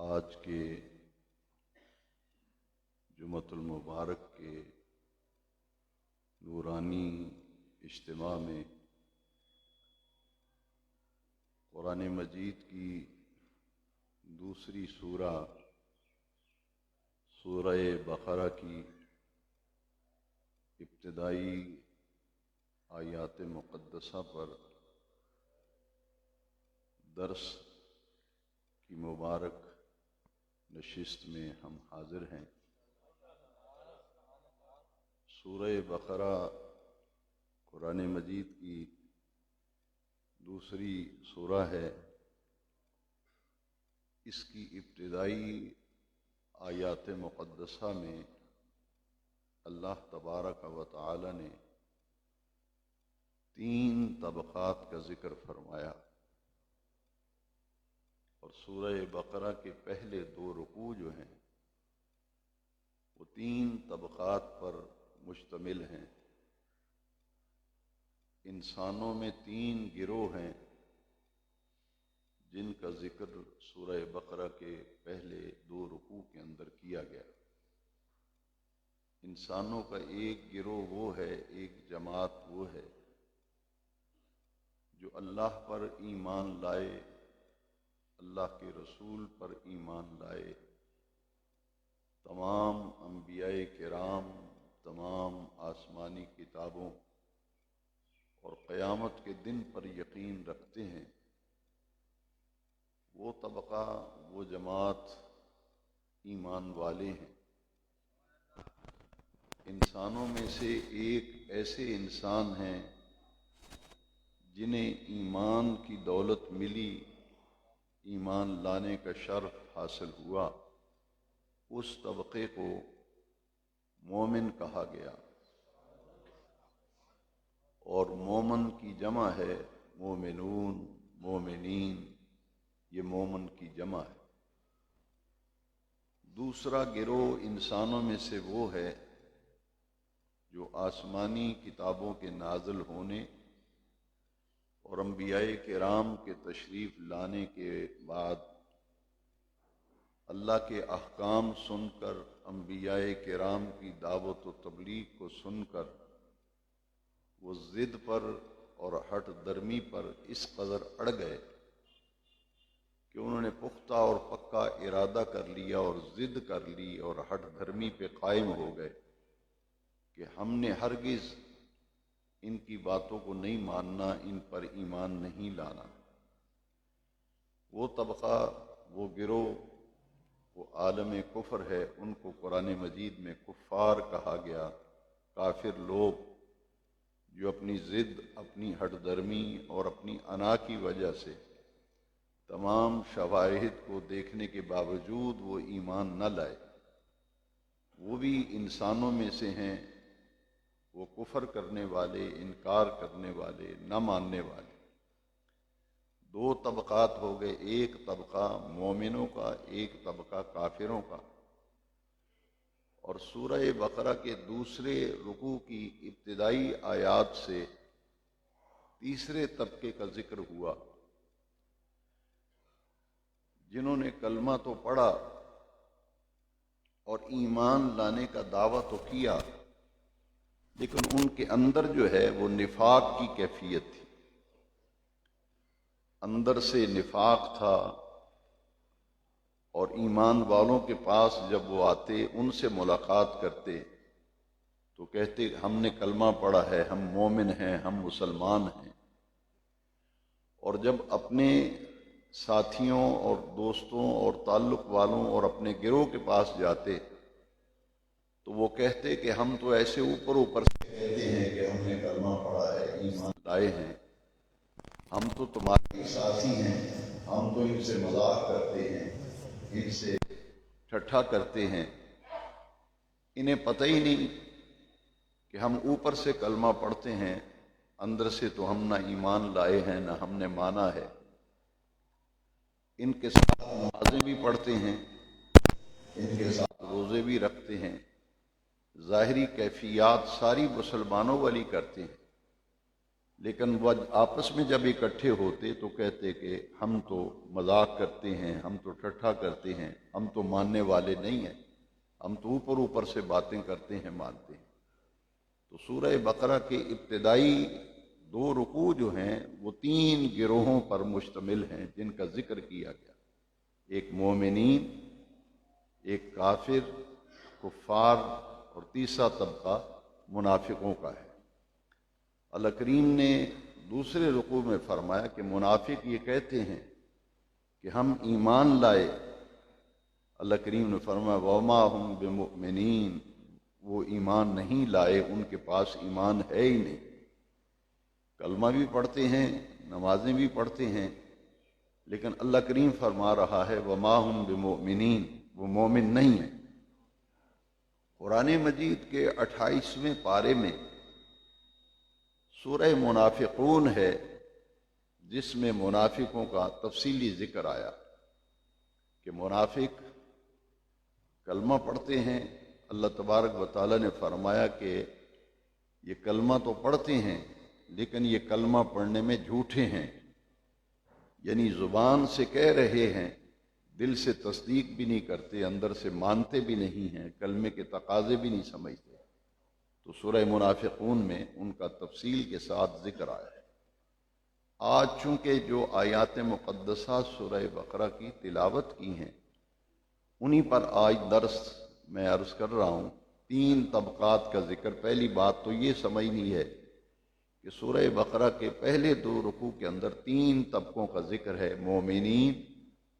آج کے جمعۃ المبارک کے نورانی اجتماع میں قرآن مجید کی دوسری سورہ بقرہ کی ابتدائی آیات مقدسہ پر درس کی مبارک نشست میں ہم حاضر ہیں۔ سورہ بقرہ قرآن مجید کی دوسری سورہ ہے۔ اس کی ابتدائی آیات مقدسہ میں اللہ تبارک و تعالی نے 3 طبقات کا ذکر فرمایا، اور سورہ بقرہ کے پہلے 2 رکوع جو ہیں وہ 3 طبقات پر مشتمل ہیں۔ انسانوں میں 3 گروہ ہیں جن کا ذکر سورہ بقرہ کے پہلے 2 رکوع کے اندر کیا گیا۔ انسانوں کا ایک گروہ وہ ہے، ایک جماعت وہ ہے جو اللہ پر ایمان لائے، اللہ کے رسول پر ایمان لائے، تمام انبیاء کرام، تمام آسمانی کتابوں اور قیامت کے دن پر یقین رکھتے ہیں۔ وہ طبقہ، وہ جماعت ایمان والے ہیں۔ انسانوں میں سے ایک ایسے انسان ہیں جنہیں ایمان کی دولت ملی، ایمان لانے کا شرف حاصل ہوا، اس طبقے کو مومن کہا گیا، اور مومن کی جمع ہے مومنون، مومنین، یہ مومن کی جمع ہے۔ دوسرا گروہ انسانوں میں سے وہ ہے جو آسمانی کتابوں کے نازل ہونے اور انبیاء کرام کے تشریف لانے کے بعد اللہ کے احکام سن کر، انبیاء کرام کی دعوت و تبلیغ کو سن کر وہ ضد پر اور ہٹ درمی پر اس قدر اڑ گئے کہ انہوں نے پختہ اور پکا ارادہ کر لیا اور ضد کر لی اور ہٹ دھرمی پہ قائم ہو گئے کہ ہم نے ہرگز ان کی باتوں کو نہیں ماننا، ان پر ایمان نہیں لانا۔ وہ طبقہ، وہ گروہ، وہ عالم کفر ہے، ان کو قرآن مجید میں کفار کہا گیا، کافر لوگ جو اپنی ضد، اپنی ہٹ درمی اور اپنی انا کی وجہ سے تمام شواہد کو دیکھنے کے باوجود وہ ایمان نہ لائے۔ وہ بھی انسانوں میں سے ہیں، وہ کفر کرنے والے، انکار کرنے والے، نہ ماننے والے۔ 2 طبقات ہو گئے، ایک طبقہ مومنوں کا، ایک طبقہ کافروں کا۔ اور سورہ بقرہ کے دوسرے رکوع کی ابتدائی آیات سے تیسرے طبقے کا ذکر ہوا، جنہوں نے کلمہ تو پڑھا اور ایمان لانے کا دعویٰ تو کیا، لیکن ان کے اندر جو ہے وہ نفاق کی کیفیت تھی۔ اندر سے نفاق تھا، اور ایمان والوں کے پاس جب وہ آتے، ان سے ملاقات کرتے تو کہتے ہم نے کلمہ پڑھا ہے، ہم مومن ہیں، ہم مسلمان ہیں۔ اور جب اپنے ساتھیوں اور دوستوں اور تعلق والوں اور اپنے گروہ کے پاس جاتے تو وہ کہتے کہ ہم تو ایسے اوپر سے کہتے ہیں کہ ہم نے کلمہ پڑھا ہے، ایمان لائے ہیں، ہم تو تمہارے ساتھی ہیں، ہم تو ان سے مذاق کرتے ہیں، ان سے ٹھٹھا کرتے ہیں۔ انہیں پتہ ہی نہیں کہ ہم اوپر سے کلمہ پڑھتے ہیں، اندر سے تو ہم نہ ایمان لائے ہیں، نہ ہم نے مانا ہے۔ ان کے ساتھ نمازیں بھی پڑھتے ہیں، ان کے ساتھ روزے بھی رکھتے ہیں، ظاہری کیفیات ساری مسلمانوں والی کرتے ہیں، لیکن وہ آپس میں جب اکٹھے ہوتے تو کہتے کہ ہم تو مذاق کرتے ہیں، ہم تو ٹھٹھا کرتے ہیں، ہم تو ماننے والے نہیں ہیں، ہم تو اوپر اوپر سے باتیں کرتے ہیں، مانتے ہیں۔ تو سورہ بقرہ کے ابتدائی 2 رکوع جو ہیں وہ 3 گروہوں پر مشتمل ہیں جن کا ذکر کیا گیا، ایک مومنین، ایک کافر، کفار، اور تیسرا طبقہ منافقوں کا ہے۔ اللہ کریم نے دوسرے رکوع میں فرمایا کہ منافق یہ کہتے ہیں کہ ہم ایمان لائے، اللہ کریم نے فرمایا وَمَا هُمْ بِمُؤْمِنِينَ، وہ ایمان نہیں لائے، ان کے پاس ایمان ہے ہی نہیں۔ کلمہ بھی پڑھتے ہیں، نمازیں بھی پڑھتے ہیں، لیکن اللہ کریم فرما رہا ہے وَمَا هُمْ بِمُؤْمِنِينَ، وہ مومن نہیں ہیں۔ قرآن مجید کے 28ویں پارے میں سورہ منافقون ہے، جس میں منافقوں کا تفصیلی ذکر آیا کہ منافق کلمہ پڑھتے ہیں۔ اللہ تبارک و تعالیٰ نے فرمایا کہ یہ کلمہ تو پڑھتے ہیں لیکن یہ کلمہ پڑھنے میں جھوٹے ہیں، یعنی زبان سے کہہ رہے ہیں، دل سے تصدیق بھی نہیں کرتے، اندر سے مانتے بھی نہیں ہیں، کلمے کے تقاضے بھی نہیں سمجھتے۔ تو سورہ منافقون میں ان کا تفصیل کے ساتھ ذکر آیا ہے۔ آج چونکہ جو آیات مقدسہ سورہ بقرہ کی تلاوت کی ہیں انہی پر آج درس میں عرض کر رہا ہوں۔ 3 طبقات کا ذکر۔ پہلی بات تو یہ سمجھنی ہے کہ سورہ بقرہ کے پہلے 2 رکوع کے اندر 3 طبقوں کا ذکر ہے، مومنین،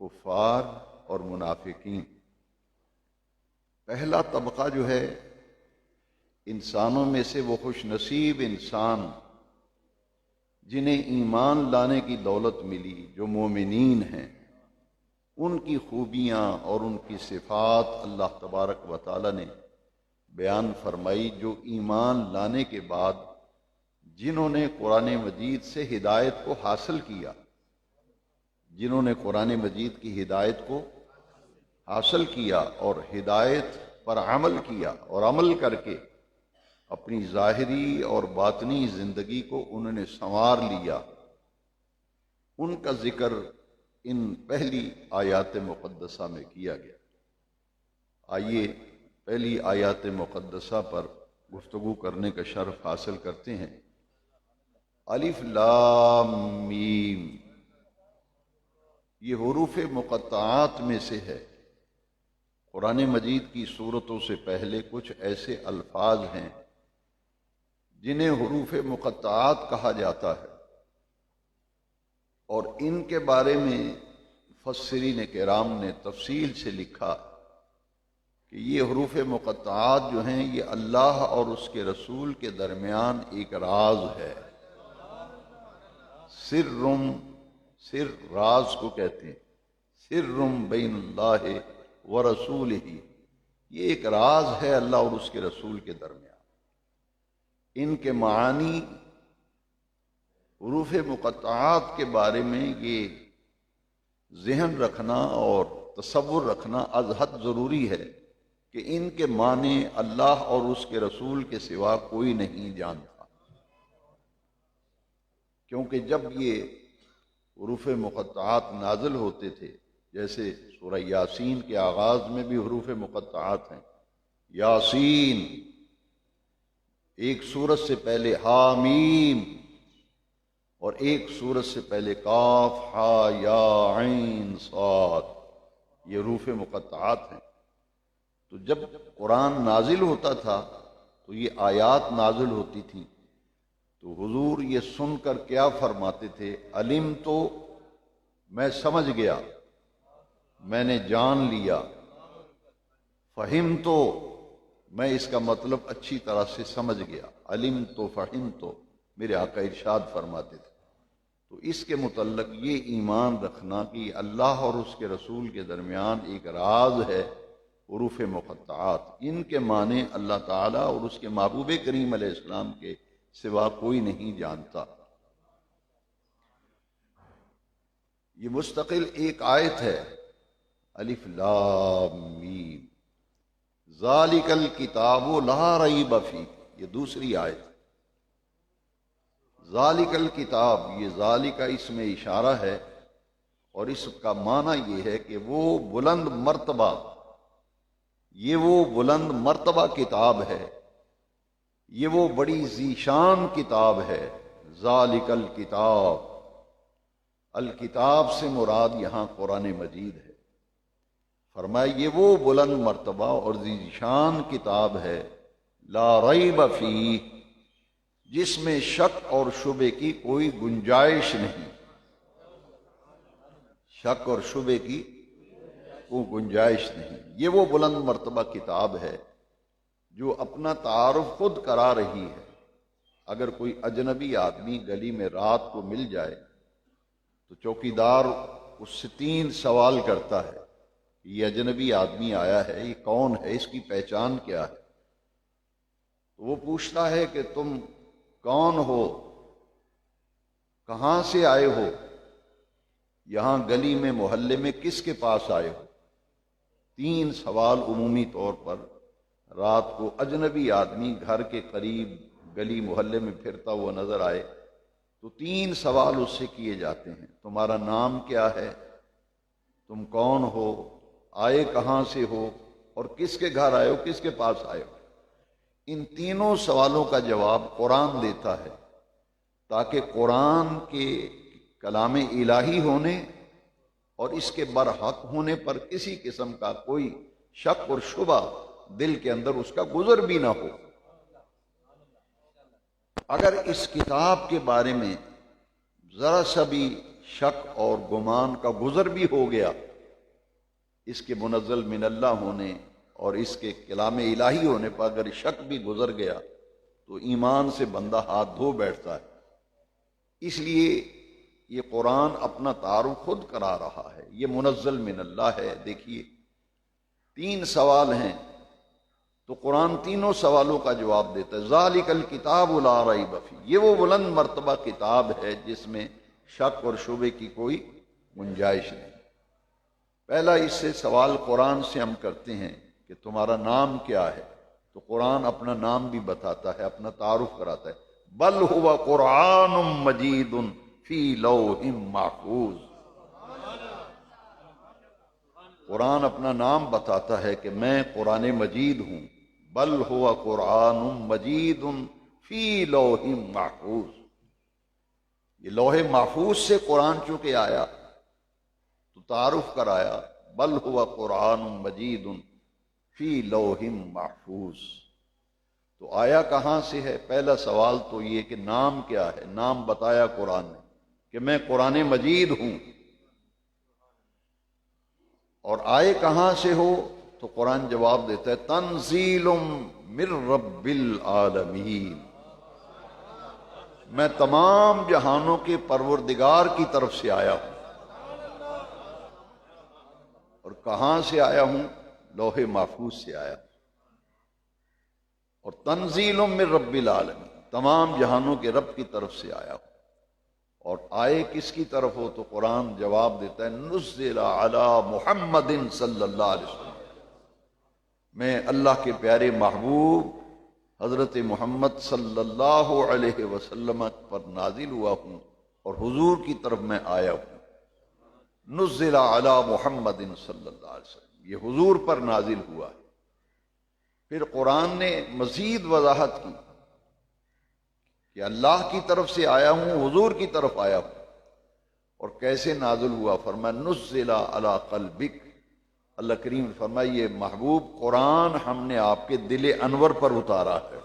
کفار اور منافقین۔ پہلا طبقہ جو ہے انسانوں میں سے وہ خوش نصیب انسان جنہیں ایمان لانے کی دولت ملی، جو مومنین ہیں، ان کی خوبیاں اور ان کی صفات اللہ تبارک و تعالی نے بیان فرمائی، جو ایمان لانے کے بعد جنہوں نے قرآن مجید سے ہدایت کو حاصل کیا، جنہوں نے قرآن مجید کی ہدایت کو حاصل کیا اور ہدایت پر عمل کیا اور عمل کر کے اپنی ظاہری اور باطنی زندگی کو انہوں نے سنوار لیا، ان کا ذکر ان پہلی آیات مقدسہ میں کیا گیا۔ آئیے پہلی آیات مقدسہ پر گفتگو کرنے کا شرف حاصل کرتے ہیں۔ الف لام میم، یہ حروف مقطعات میں سے ہے۔ قرآن مجید کی سورتوں سے پہلے کچھ ایسے الفاظ ہیں جنہیں حروف مقطعات کہا جاتا ہے، اور ان کے بارے میں مفسرین کرام نے تفصیل سے لکھا کہ یہ حروف مقطعات جو ہیں یہ اللہ اور اس کے رسول کے درمیان ایک راز ہے۔ سر راز کو کہتے ہیں، سر بین اللہ ورسولہ، یہ ایک راز ہے اللہ اور اس کے رسول کے درمیان۔ ان کے معانی حروف مقطعات کے بارے میں یہ ذہن رکھنا اور تصور رکھنا از حد ضروری ہے کہ ان کے معنی اللہ اور اس کے رسول کے سوا کوئی نہیں جانتا، کیونکہ جب یہ حروف مقطعات نازل ہوتے تھے، جیسے سورہ یاسین کے آغاز میں بھی حروف مقطعات ہیں، یاسین، ایک سورت سے پہلے حامیم، اور ایک سورت سے پہلے کاف ہا یا عین صاد، یہ حروف مقطعات ہیں۔ تو جب قرآن نازل ہوتا تھا تو یہ آیات نازل ہوتی تھیں، تو حضور یہ سن کر کیا فرماتے تھے؟ علم تو میں سمجھ گیا، میں نے جان لیا، فہم تو میں اس کا مطلب اچھی طرح سے سمجھ گیا، علم تو فہم تو میرے آقا ارشاد فرماتے تھے۔ تو اس کے متعلق یہ ایمان رکھنا کہ اللہ اور اس کے رسول کے درمیان ایک راز ہے حروف مقطعات، ان کے معنی اللہ تعالیٰ اور اس کے محبوب کریم علیہ السلام کے سوا کوئی نہیں جانتا۔ یہ مستقل ایک آیت ہے، الف لام میم، ذالک الکتاب لا ریب فیہ، یہ دوسری آیت۔ ذالک الکتاب، یہ ذالک اس میں اشارہ ہے، اور اس کا معنی یہ ہے کہ وہ بلند مرتبہ، یہ وہ بلند مرتبہ کتاب ہے، یہ وہ بڑی ذیشان کتاب ہے۔ ذالک الکتاب، الکتاب سے مراد یہاں قرآن مجید ہے۔ فرمایا یہ وہ بلند مرتبہ اور ذیشان کتاب ہے، لا ریب فیہ، جس میں شک اور شبے کی کوئی گنجائش نہیں، شک اور شبے کی کوئی گنجائش نہیں۔ یہ وہ بلند مرتبہ کتاب ہے جو اپنا تعارف خود کرا رہی ہے۔ اگر کوئی اجنبی آدمی گلی میں رات کو مل جائے تو چوکیدار اس سے 3 سوال کرتا ہے، یہ اجنبی آدمی آیا ہے، یہ کون ہے، اس کی پہچان کیا ہے؟ تو وہ پوچھتا ہے کہ تم کون ہو، کہاں سے آئے ہو، یہاں گلی میں محلے میں کس کے پاس آئے ہو؟ 3 سوال عمومی طور پر رات کو اجنبی آدمی گھر کے قریب گلی محلے میں پھرتا ہوا نظر آئے تو 3 سوال اس سے کیے جاتے ہیں۔ تمہارا نام کیا ہے، تم کون ہو، آئے کہاں سے ہو، اور کس کے گھر آئے ہو، کس کے پاس آئے ہو۔ ان تینوں سوالوں کا جواب قرآن دیتا ہے، تاکہ قرآن کے کلام الہی ہونے اور اس کے برحق ہونے پر کسی قسم کا کوئی شک اور شبہ دل کے اندر اس کا گزر بھی نہ ہو۔ اگر اس کتاب کے بارے میں ذرا سا بھی شک اور گمان کا گزر بھی ہو گیا، اس کے منزل من اللہ ہونے اور اس کے کلام الہی ہونے پر اگر شک بھی گزر گیا تو ایمان سے بندہ ہاتھ دھو بیٹھتا ہے۔ اس لیے یہ قرآن اپنا تعارف خود کرا رہا ہے، یہ منزل من اللہ ہے۔ دیکھیے 3 سوال ہیں تو قرآن تینوں سوالوں کا جواب دیتا ہے۔ ذالک الکتاب لا ریب فیہ، یہ وہ بلند مرتبہ کتاب ہے جس میں شک اور شبے کی کوئی گنجائش نہیں۔ پہلا اس سے سوال قرآن سے ہم کرتے ہیں کہ تمہارا نام کیا ہے، تو قرآن اپنا نام بھی بتاتا ہے، اپنا تعارف کراتا ہے۔ بل ہوا قرآن مجید فی لوح محفوظ، قرآن اپنا نام بتاتا ہے کہ میں قرآن مجید ہوں۔ بل ہوا قرآن مجید فی لوح محفوظ، یہ لوح محفوظ سے قرآن چونکہ آیا تو تعارف کرایا، بل ہوا قرآن مجید فی لوح محفوظ۔ تو آیا کہاں سے ہے؟ پہلا سوال تو یہ کہ نام کیا ہے، نام بتایا قرآن نے کہ میں قرآن مجید ہوں، اور آئے کہاں سے ہو تو قرآن جواب دیتا ہے تنزیل من رب العالمین، میں تمام جہانوں کے پروردگار کی طرف سے آیا ہوں۔ اور کہاں سے آیا ہوں؟ لوح محفوظ سے آیا ہوں۔ اور تنزیل من رب العالمین، تمام جہانوں کے رب کی طرف سے آیا ہوں۔ اور آئے کس کی طرف ہو تو قرآن جواب دیتا ہے نزل علی محمد صلی اللہ علیہ وسلم، میں اللہ کے پیارے محبوب حضرت محمد صلی اللہ علیہ وسلم پر نازل ہوا ہوں اور حضور کی طرف میں آیا ہوں۔ نزل علی محمد صلی اللہ علیہ وسلم، یہ حضور پر نازل ہوا ہے۔ پھر قرآن نے مزید وضاحت کی کہ اللہ کی طرف سے آیا ہوں، حضور کی طرف آیا ہوں، اور کیسے نازل ہوا؟ فرمایا نزل علی قلبک، اللہ کریم نے فرمایا یہ محبوب قرآن ہم نے آپ کے دل انور پر اتارا ہے۔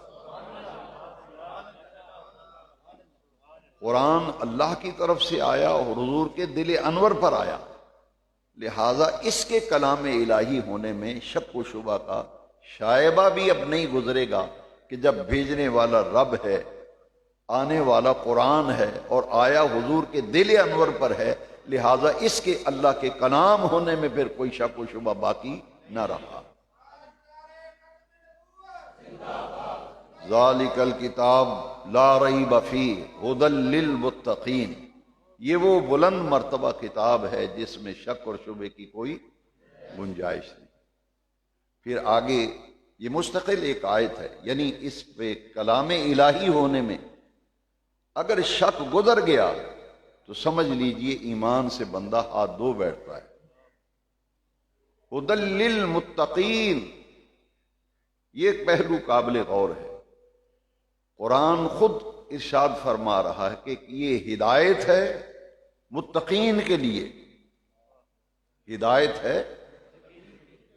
قرآن اللہ کی طرف سے آیا اور حضور کے دل انور پر آیا، لہذا اس کے کلام الہی ہونے میں شک و شبہ کا شائبہ بھی اب نہیں گزرے گا کہ جب بھیجنے والا رب ہے، آنے والا قرآن ہے اور آیا حضور کے دل انور پر ہے، لہذا اس کے اللہ کے کلام ہونے میں پھر کوئی شک و شبہ باقی نہ رہا۔ ذالک الکتاب لا ریب فیہ ھدی للمتقین، یہ وہ بلند مرتبہ کتاب ہے جس میں شک اور شبے کی کوئی گنجائش نہیں۔ پھر آگے یہ مستقل ایک آیت ہے، یعنی اس پہ کلام الہی ہونے میں اگر شک گزر گیا تو سمجھ لیجئے ایمان سے بندہ ہاتھ دھو بیٹھتا ہے۔ ہدی للمتقین، یہ ایک پہلو قابل غور ہے۔ قرآن خود ارشاد فرما رہا ہے کہ یہ ہدایت ہے متقین کے لیے، ہدایت ہے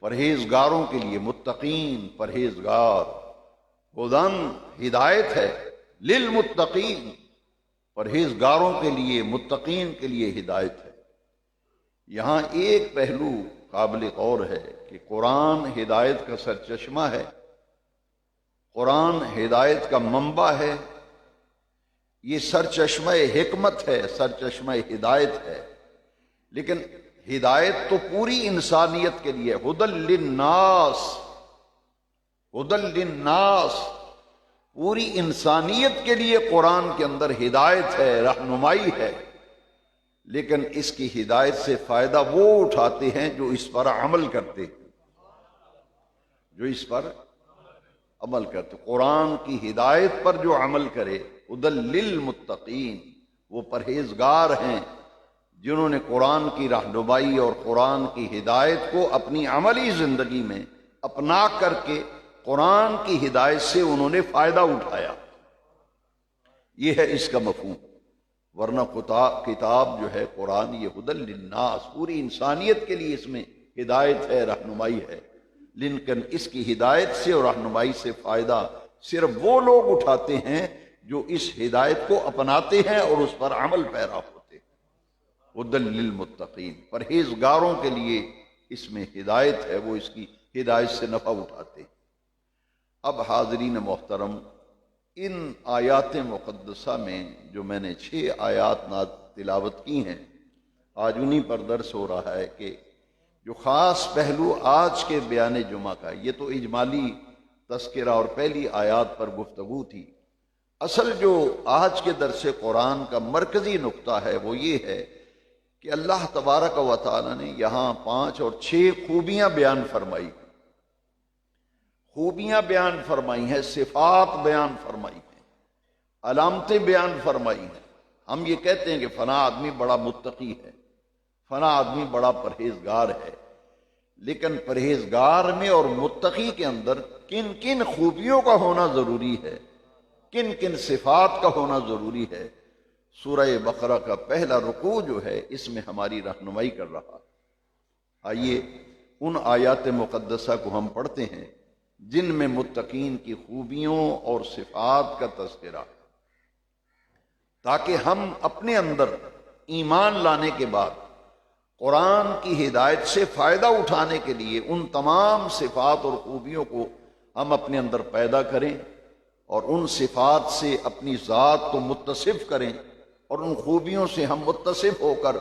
پرہیزگاروں کے لیے، متقین پرہیزگار، ہدن ہدایت ہے، للمتقین پرہیزگاروں کے لیے، متقین کے لیے ہدایت ہے۔ یہاں ایک پہلو قابل غور ہے کہ قرآن ہدایت کا سرچشمہ ہے، قرآن ہدایت کا منبع ہے، یہ سرچشمہ حکمت ہے، سرچشمہ ہدایت ہے، لیکن ہدایت تو پوری انسانیت کے لیے، ہدی للناس، ہدی للناس، پوری انسانیت کے لیے قرآن کے اندر ہدایت ہے، رہنمائی ہے، لیکن اس کی ہدایت سے فائدہ وہ اٹھاتے ہیں جو اس پر عمل کرتے ہیں، جو اس پر عمل کرتے۔ قرآن کی ہدایت پر جو عمل کرے، ہدی للمتقین، وہ پرہیزگار ہیں جنہوں نے قرآن کی رہنمائی اور قرآن کی ہدایت کو اپنی عملی زندگی میں اپنا کر کے قرآن کی ہدایت سے انہوں نے فائدہ اٹھایا۔ یہ ہے اس کا مفہوم، ورنہ کتاب جو ہے قرآن، یہ ہدی للناس، پوری انسانیت کے لیے اس میں ہدایت ہے، رہنمائی ہے، لیکن اس کی ہدایت سے اور رہنمائی سے فائدہ صرف وہ لوگ اٹھاتے ہیں جو اس ہدایت کو اپناتے ہیں اور اس پر عمل پیرا ہوتے ہیں۔ ہدی للمتقین، پرہیزگاروں کے لیے اس میں ہدایت ہے، وہ اس کی ہدایت سے نفع اٹھاتے ہیں۔ اب حاضرین محترم، ان آیات مقدسہ میں جو میں نے 6 آیات تلاوت کی ہیں، آج انہی پر درس ہو رہا ہے کہ جو خاص پہلو آج کے بیان جمعہ کا ہے، یہ تو اجمالی تذکرہ اور پہلی آیات پر گفتگو تھی، اصل جو آج کے درس قرآن کا مرکزی نقطہ ہے وہ یہ ہے کہ اللہ تبارک و تعالی نے یہاں 5 اور 6 خوبیاں بیان فرمائی، خوبیاں بیان فرمائی ہیں، صفات بیان فرمائی ہیں، علامتیں بیان فرمائی ہیں۔ ہم یہ کہتے ہیں کہ فلاں آدمی بڑا متقی ہے، فلاں آدمی بڑا پرہیزگار ہے، لیکن پرہیزگار میں اور متقی کے اندر کن کن خوبیوں کا ہونا ضروری ہے، کن کن صفات کا ہونا ضروری ہے، سورہ بقرہ کا پہلا رکوع جو ہے اس میں ہماری رہنمائی کر رہا۔ آئیے ان آیات مقدسہ کو ہم پڑھتے ہیں جن میں متقین کی خوبیوں اور صفات کا تذکرہ ہے، تاکہ ہم اپنے اندر ایمان لانے کے بعد قرآن کی ہدایت سے فائدہ اٹھانے کے لیے ان تمام صفات اور خوبیوں کو ہم اپنے اندر پیدا کریں اور ان صفات سے اپنی ذات کو متصف کریں اور ان خوبیوں سے ہم متصف ہو کر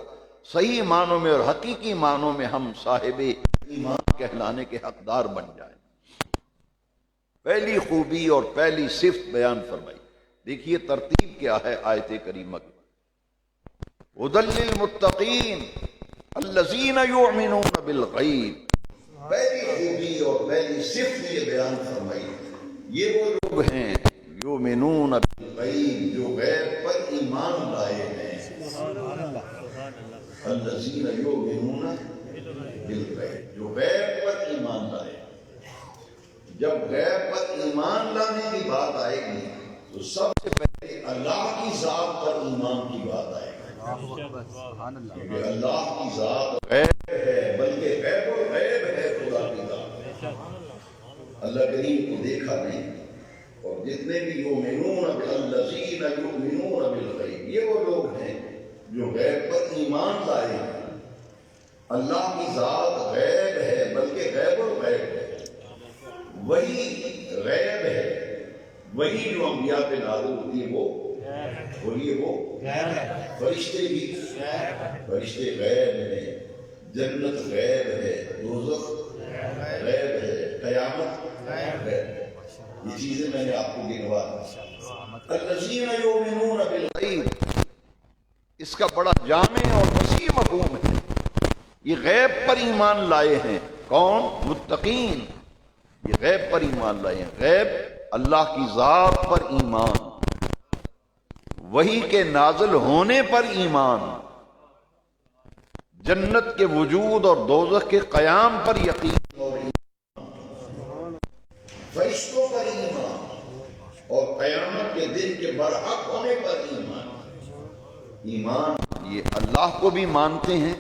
صحیح معنوں میں اور حقیقی معنوں میں ہم صاحب ایمان کہلانے کے حقدار بن جائیں۔ پہلی خوبی اور پہلی صفت بیان فرمائی، دیکھیے ترتیب کیا ہے آیت کریمہ کی، ہدی للمتقین الذین یؤمنون بالغیب، پہلی خوبی اور پہلی صفت یہ بیان فرمائی، یہ وہ لوگ ہیں یؤمنون بالغیب، جو غیب پر ایمان لائے ہیں، الذین یؤمنون بالغیب، جو غیب پر ایمان لائے ہیں۔ جب غیب پر ایمان لانے کی بات آئے گی تو سب سے پہلے اللہ کی ذات پر ایمان کی بات آئے گی، کیونکہ اللہ کی ذات غیب ہے، بلکہ غیب الغیب ہے خدا کی ذات۔ اللہ کریم کو دیکھا نہیں، اور جتنے بھی یؤمنون بالذین یؤمنون بالغیب، یہ وہ لوگ ہیں جو غیب پر ایمان لائے ہیں۔ اللہ کی ذات غیب ہے، بلکہ غیب الغیب ہے، وہی غیب ہے، وہی جو انبیاء پہ نازل ہوتی ہے وہ بولیے وہ فرشتے بھی، فرشتے غیب ہیں، جنت غیب ہے، دوزخ غیب ہے، قیامت غیب ہے، یہ چیزیں میں نے آپ کو گنوا دی۔ الذین یؤمنون بالغیب، اس کا بڑا جامع اور وسیع مفہوم ہے، یہ غیب پر ایمان لائے ہیں، کون؟ متقین، یہ غیب پر ایمان لائے ہیں، غیب اللہ کی ذات پر ایمان، وحی کے نازل ہونے پر ایمان، جنت کے وجود اور دوزخ کے قیام پر یقین، اور فرشتوں پر ایمان، اور قیامت کے دن کے برحق ہونے پر ایمان۔ ایمان یہ اللہ کو بھی مانتے ہیں،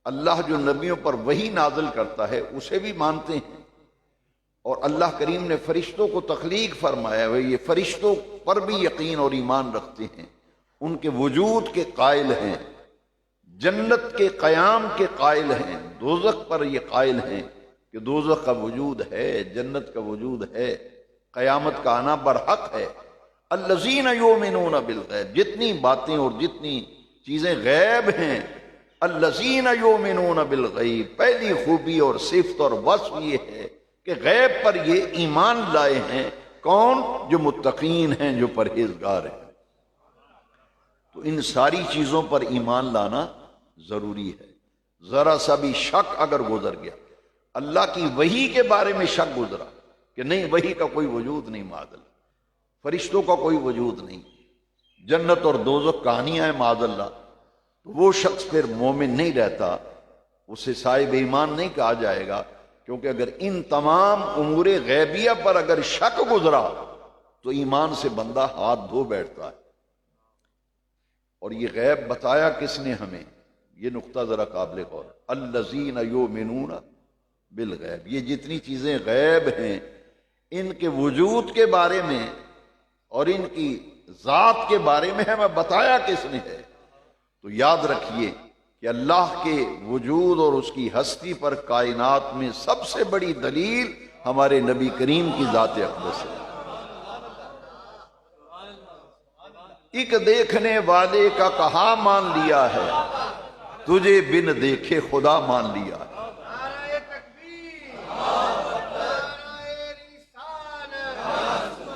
اللہ جو نبیوں پر وحی نازل کرتا ہے اسے بھی مانتے ہیں، اور اللہ کریم نے فرشتوں کو تخلیق فرمایا ہے، یہ فرشتوں پر بھی یقین اور ایمان رکھتے ہیں، ان کے وجود کے قائل ہیں، جنت کے قیام کے قائل ہیں، دوزخ پر یہ قائل ہیں کہ دوزخ کا وجود ہے، جنت کا وجود ہے، قیامت کا آنا برحق ہے۔ الذین یؤمنون بالغیب، جتنی باتیں اور جتنی چیزیں غیب ہیں، الذین یؤمنون بالغیب، پہلی خوبی اور صفت اور وصف یہ ہے کہ غیب پر یہ ایمان لائے ہیں۔ کون؟ جو متقین ہیں، جو پرہیزگار ہیں۔ تو ان ساری چیزوں پر ایمان لانا ضروری ہے۔ ذرا سا بھی شک اگر گزر گیا، اللہ کی وحی کے بارے میں شک گزرا کہ نہیں وحی کا کوئی وجود نہیں، معاذ اللہ، فرشتوں کا کوئی وجود نہیں، جنت اور دوزخ کہانیاں ہیں معاذ اللہ، تو وہ شخص پھر مومن نہیں رہتا، اسے صاحب ایمان نہیں کہا جائے گا، کیونکہ اگر ان تمام امور غیبیہ پر اگر شک گزرا تو ایمان سے بندہ ہاتھ دھو بیٹھتا ہے۔ اور یہ غیب بتایا کس نے ہمیں؟ یہ نقطہ ذرا قابل غور، الذین یؤمنون بالغیب، یہ جتنی چیزیں غیب ہیں ان کے وجود کے بارے میں اور ان کی ذات کے بارے میں ہمیں بتایا کس نے ہے؟ تو یاد رکھیے کہ اللہ کے وجود اور اس کی ہستی پر کائنات میں سب سے بڑی دلیل ہمارے نبی کریم کی ذات اقدس ہے۔ ایک دیکھنے والے کا کہا مان لیا ہے، تجھے بن دیکھے خدا مان لیا ہے۔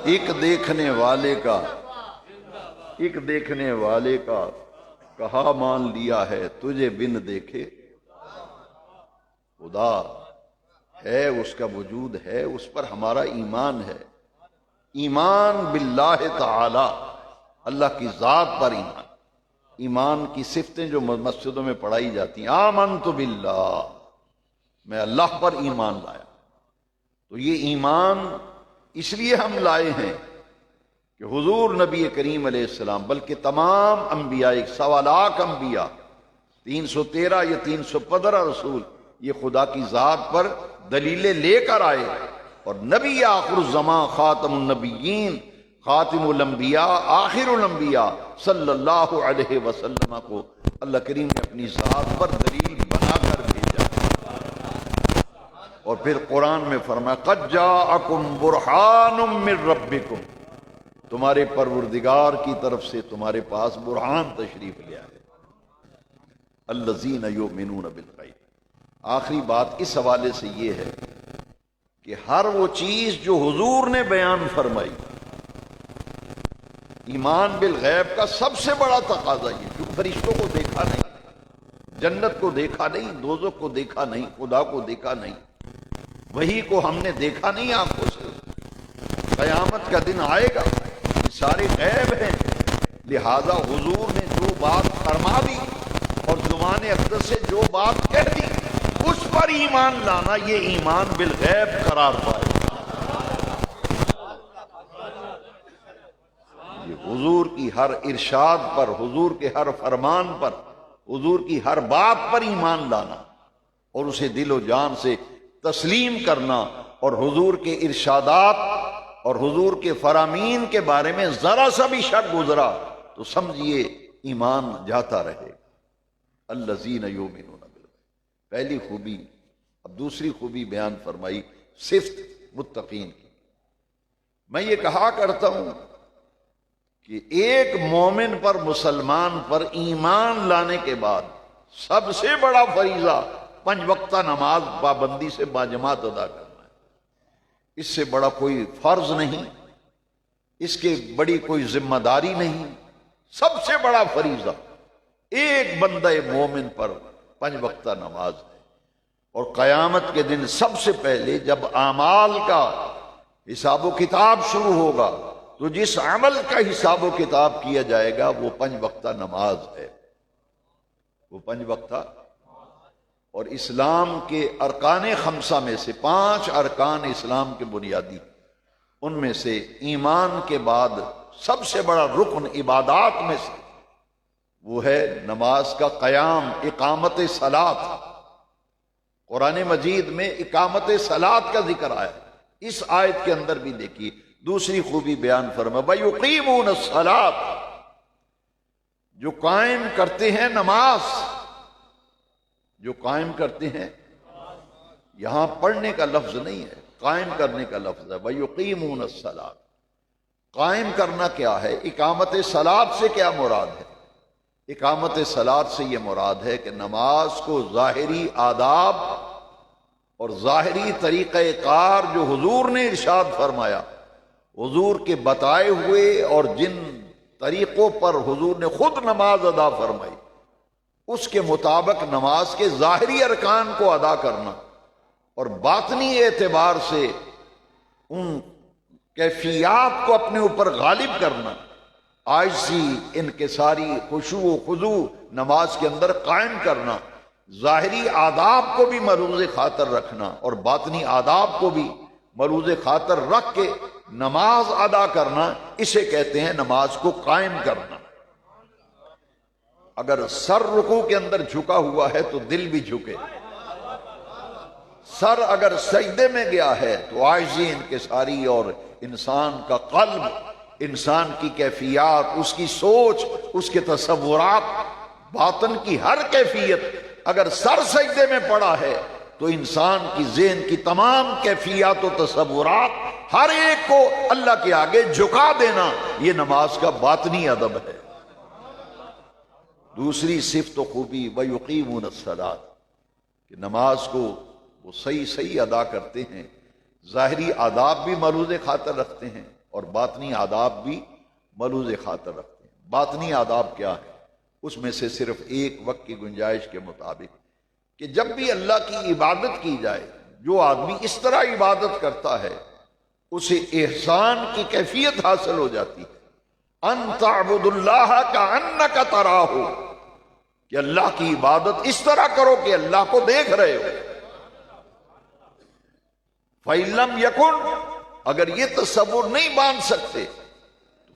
ایک دیکھنے والے کا کہا مان لیا ہے، تجھے بن دیکھے خدا ہے، اس کا وجود ہے، اس پر ہمارا ایمان ہے۔ ایمان باللہ تعالی، اللہ کی ذات پر ایمان۔ ایمان کی صفتیں جو مسجدوں میں پڑھائی جاتی ہیں، آمنت باللہ، میں اللہ پر ایمان لایا، تو یہ ایمان اس لیے ہم لائے ہیں کہ حضور نبی کریم علیہ السلام بلکہ تمام انبیاء، 1.25 لاکھ انبیاء، 313 یا 315 رسول یہ خدا کی ذات پر دلیلیں لے کر آئے، اور نبی آخر الزمان خاتم النبیین، خاتم الانبیاء، آخر الانبیاء صلی اللہ علیہ وسلم کو اللہ کریم نے اپنی ذات پر دلیل بنا کر بھیجا، اور پھر قرآن میں فرمایا قد جاءکم برہان من ربکم، تمہارے پروردگار کی طرف سے تمہارے پاس برہان تشریف لیا ہے۔ الذین یؤمنون بالغیب۔ آخری بات اس حوالے سے یہ ہے کہ ہر وہ چیز جو حضور نے بیان فرمائی، ایمان بالغیب کا سب سے بڑا تقاضا یہ، کیونکہ فرشتوں کو دیکھا نہیں، جنت کو دیکھا نہیں، دوزخ کو دیکھا نہیں، خدا کو دیکھا نہیں، وحی کو ہم نے دیکھا نہیں آنکھوں سے، قیامت کا دن آئے گا، یہ سارے غیب ہیں، لہذا حضور نے جو بات فرما دی اور زبان اقدس سے جو بات کہہ دی اس پر ایمان لانا، یہ ایمان بالغیب قرار پائے۔ حضور کی ہر ارشاد پر، حضور کے ہر فرمان پر، حضور کی ہر بات پر ایمان لانا اور اسے دل و جان سے تسلیم کرنا، اور حضور کے ارشادات اور حضور کے فرامین کے بارے میں ذرا سا بھی شک گزرا تو سمجھیے ایمان جاتا رہے۔ الذین یؤمنون بالغیب، پہلی خوبی۔ اب دوسری خوبی بیان فرمائی، صفت متقین کی۔ میں یہ کہا کرتا ہوں کہ ایک مومن پر، مسلمان پر ایمان لانے کے بعد سب سے بڑا فریضہ 5 وقتہ نماز پابندی سے باجماعت ادا کرنا ہے۔ اس سے بڑا کوئی فرض نہیں، اس کے بڑی کوئی ذمہ داری نہیں، سب سے بڑا فریضہ ایک بندہ مومن پر 5 وقتہ نماز ہے۔ اور قیامت کے دن سب سے پہلے جب اعمال کا حساب و کتاب شروع ہوگا تو جس عمل کا حساب و کتاب کیا جائے گا وہ 5 وقتہ نماز ہے، وہ 5 وقتہ۔ اور اسلام کے ارکان خمسہ میں سے 5 ارکان اسلام کے بنیادی، ان میں سے ایمان کے بعد سب سے بڑا رکن عبادات میں سے وہ ہے نماز کا قیام، اقامت صلاۃ۔ قرآن مجید میں اقامت صلاۃ کا ذکر آیا، اس آیت کے اندر بھی دیکھیے دوسری خوبی بیان فرمایا، وَيُقِيمُونَ الصَّلَاةَ، جو قائم کرتے ہیں نماز، جو قائم کرتے ہیں، یہاں پڑھنے کا لفظ نہیں ہے، قائم کرنے کا لفظ ہے، وَيُقِيمُونَ الصَّلَاةَ۔ قائم کرنا کیا ہے؟ اقامت صلاۃ سے کیا مراد ہے؟ اقامت صلاۃ سے یہ مراد ہے کہ نماز کو ظاہری آداب اور ظاہری طریقہ کار جو حضور نے ارشاد فرمایا، حضور کے بتائے ہوئے اور جن طریقوں پر حضور نے خود نماز ادا فرمائی، اس کے مطابق نماز کے ظاہری ارکان کو ادا کرنا اور باطنی اعتبار سے ان کیفیات کو اپنے اوپر غالب کرنا، عاجزی، انکساری، خشوع و خضوع نماز کے اندر قائم کرنا، ظاہری آداب کو بھی ملحوظ خاطر رکھنا اور باطنی آداب کو بھی ملحوظ خاطر رکھ کے نماز ادا کرنا، اسے کہتے ہیں نماز کو قائم کرنا۔ اگر سر رکوع کے اندر جھکا ہوا ہے تو دل بھی جھکے، سر اگر سجدے میں گیا ہے تو عاجزی، انکساری اور انسان کا قلب، انسان کی کیفیات، اس کی سوچ، اس کے تصورات، باطن کی ہر کیفیت اگر سر سجدے میں پڑا ہے تو انسان کی ذہن کی تمام کیفیات و تصورات ہر ایک کو اللہ کے آگے جھکا دینا، یہ نماز کا باطنی ادب ہے۔ دوسری صفت و خوبی وَيُقِيمُونَ الصَّلَاةَ، کہ نماز کو وہ صحیح ادا کرتے ہیں، ظاہری آداب بھی ملحوظ خاطر رکھتے ہیں اور باطنی آداب بھی ملحوظ خاطر رکھتے ہیں۔ باطنی آداب کیا ہے؟ اس میں سے صرف ایک وقت کی گنجائش کے مطابق کہ جب بھی اللہ کی عبادت کی جائے، جو آدمی اس طرح عبادت کرتا ہے اسے احسان کی کیفیت حاصل ہو جاتی ہے، ان تعبد اللہ کأنک تراہ، کہ اللہ کی عبادت اس طرح کرو کہ اللہ کو دیکھ رہے ہو۔ فَإِن لَمْ يَكُنْ، اگر یہ تصور نہیں باندھ سکتے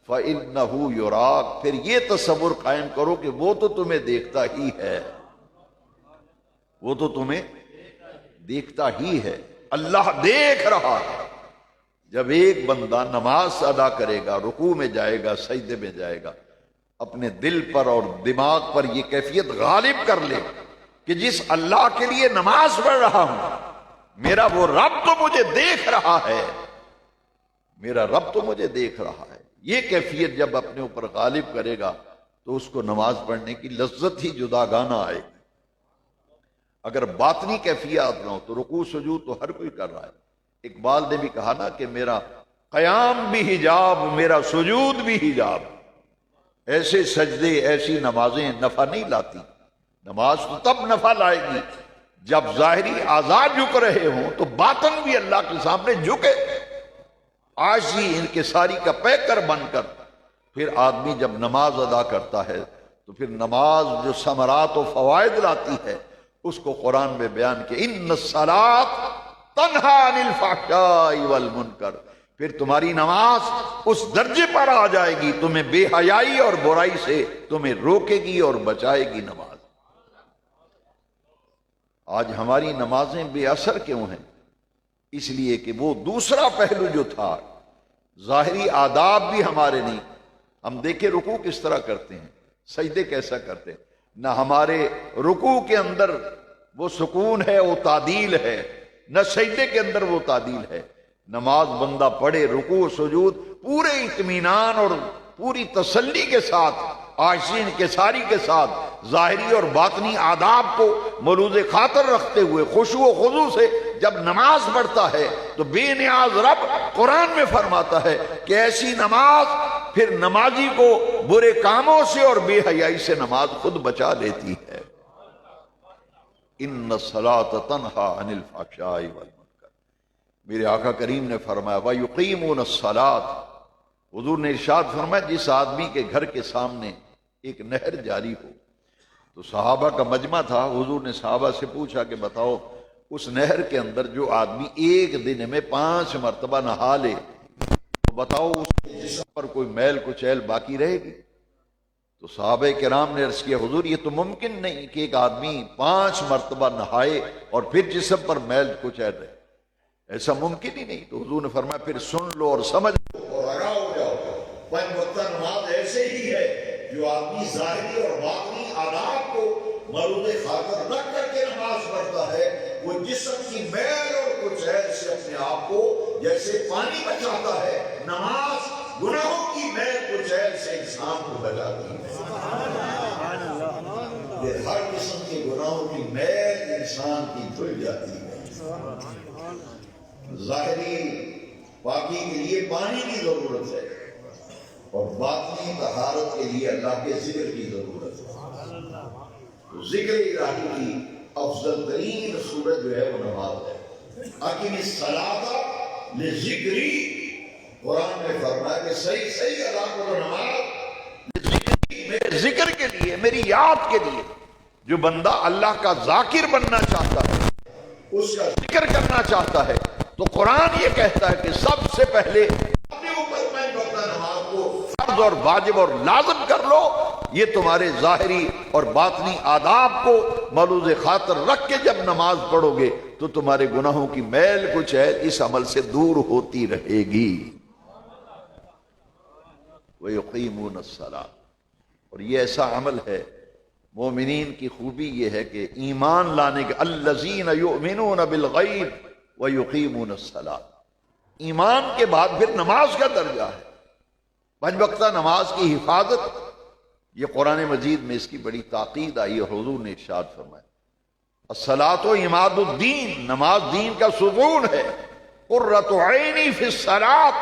فَإِنَّهُ يُرَاكَ، پھر یہ تصور قائم کرو کہ وہ تو تمہیں دیکھتا ہی ہے، وہ تو تمہیں دیکھتا ہی ہے، اللہ دیکھ رہا ہے۔ جب ایک بندہ نماز ادا کرے گا، رکوع میں جائے گا، سجدے میں جائے گا، اپنے دل پر اور دماغ پر یہ کیفیت غالب کر لے کہ جس اللہ کے لیے نماز پڑھ رہا ہوں، میرا وہ رب تو مجھے دیکھ رہا ہے، میرا رب تو مجھے دیکھ رہا ہے، یہ کیفیت جب اپنے اوپر غالب کرے گا تو اس کو نماز پڑھنے کی لذت ہی جداگانہ آئے گی۔ اگر باطنی کیفیات نہ ہو تو رکوع سجود تو ہر کوئی کر رہا ہے۔ اقبال نے بھی کہا نا کہ میرا قیام بھی حجاب، میرا سجود بھی حجاب، ایسے سجدے، ایسی نمازیں نفع نہیں لاتی۔ نماز تو تب نفع لائے گی جب ظاہری اعضاء جھک رہے ہوں تو باطن بھی اللہ کے سامنے جھکے، عاجزی، انکساری کا پیکر بن کر۔ پھر آدمی جب نماز ادا کرتا ہے تو پھر نماز جو ثمرات و فوائد لاتی ہے اس کو قرآن میں بیان کہ ان الصلاۃ تنہی عن الفحشاء والمنکر، پھر تمہاری نماز اس درجے پر آ جائے گی، تمہیں بے حیائی اور برائی سے تمہیں روکے گی اور بچائے گی نماز۔ آج ہماری نمازیں بے اثر کیوں ہیں؟ اس لیے کہ وہ دوسرا پہلو جو تھا، ظاہری آداب بھی ہمارے نہیں۔ ہم دیکھیں رکوع کس طرح کرتے ہیں، سجدے کیسا کرتے ہیں، نہ ہمارے رکوع کے اندر وہ سکون ہے، وہ تعدیل ہے، نہ سجدے کے اندر وہ تعدیل ہے۔ نماز بندہ پڑھے، رکوع سجود پورے اطمینان اور پوری تسلی کے ساتھ، عاجزی انکساری کے ساتھ، ظاہری اور باطنی آداب کو ملحوظ خاطر رکھتے ہوئے خشوع و خضوع سے جب نماز پڑھتا ہے تو بے نیاز رب قرآن میں فرماتا ہے کہ ایسی نماز پھر نمازی کو برے کاموں سے اور بے حیائی سے نماز خود بچا لیتی ہے۔ ان الصلاۃ تنہی عن الفحشاء والمنکر، میرے آقا کریم نے فرمایا وَيُقِيمُونَ الصَّلَاةَ، حضور نے ارشاد فرمایا جس آدمی کے گھر کے سامنے ایک نہر جاری ہو، تو صحابہ کا مجمع تھا، حضور نے صحابہ سے پوچھا کہ بتاؤ اس نہر کے اندر جو آدمی ایک دن میں 5 مرتبہ نہا لے تو بتاؤ اس کے جسم پر کوئی میل کچیل باقی رہے گی؟ تو صحابہ کرام نے عرض کیا حضور یہ تو ممکن نہیں کہ ایک آدمی 5 مرتبہ نہائے اور پھر جسم پر میل کچیل رہے، ایسا ممکن ہی نہیں۔ تو حضور نے فرمایا پھر سن لو اور سمجھ لو اور آگاہ ہو جاؤ، 5 وقتہ نماز ایسے ہی ہے جو آدمی ظاہری اور باطنی آداب کو مرود خاطر رکھ کر کے نماز پڑھتا ہے، وہ جسم کی میل اور کچیل سے اپنے آپ کو جیسے پانی بچاتا ہے، نماز گناہوں کی میل کچیل سے انسان کو بچاتی ہے۔ یہ ہر قسم کے گناہوں کی میل انسان کی دھل جاتی ہے۔ ظاہری پاکی کے لیے پانی کی ضرورت ہے اور باطنی طہارت کے لیے اللہ کے ذکر کی ضرورت ہے۔ ذکر الہی کی افضل ترین صورت جو ہے وہ نماز ہے۔ اقیم الصلاۃ لذکری، قرآن میں فرمایا کہ صحیح ادا کرو نماز میرے ذکر کے لیے، میری یاد کے لیے۔ جو بندہ اللہ کا ذاکر بننا چاہتا ہے، اس کا ذکر کرنا چاہتا ہے، تو قرآن یہ کہتا ہے کہ سب سے پہلے اپنے اوپر 5 وقتہ نماز کو فرض اور واجب اور لازم کر لو۔ یہ تمہارے ظاہری اور باطنی آداب کو ملوز خاطر رکھ کے جب نماز پڑھو گے تو تمہارے گناہوں کی میل کچیل اس عمل سے دور ہوتی رہے گی۔ وَيُقِيمُونَ الصَّلَاةَ، اور یہ ایسا عمل ہے، مومنین کی خوبی یہ ہے کہ ایمان لانے کے الذین یؤمنون بالغیب ویقیمون الصلاۃ، ایمان کے بعد پھر نماز کا درجہ ہے، 5 وقتہ نماز کی حفاظت۔ یہ قرآن مجید میں اس کی بڑی تاکید آئی ہے، حضور نے ارشاد فرمایا الصلاۃ عماد الدین، نماز دین کا ستون ہے۔ قرۃ عینی فی الصلاۃ،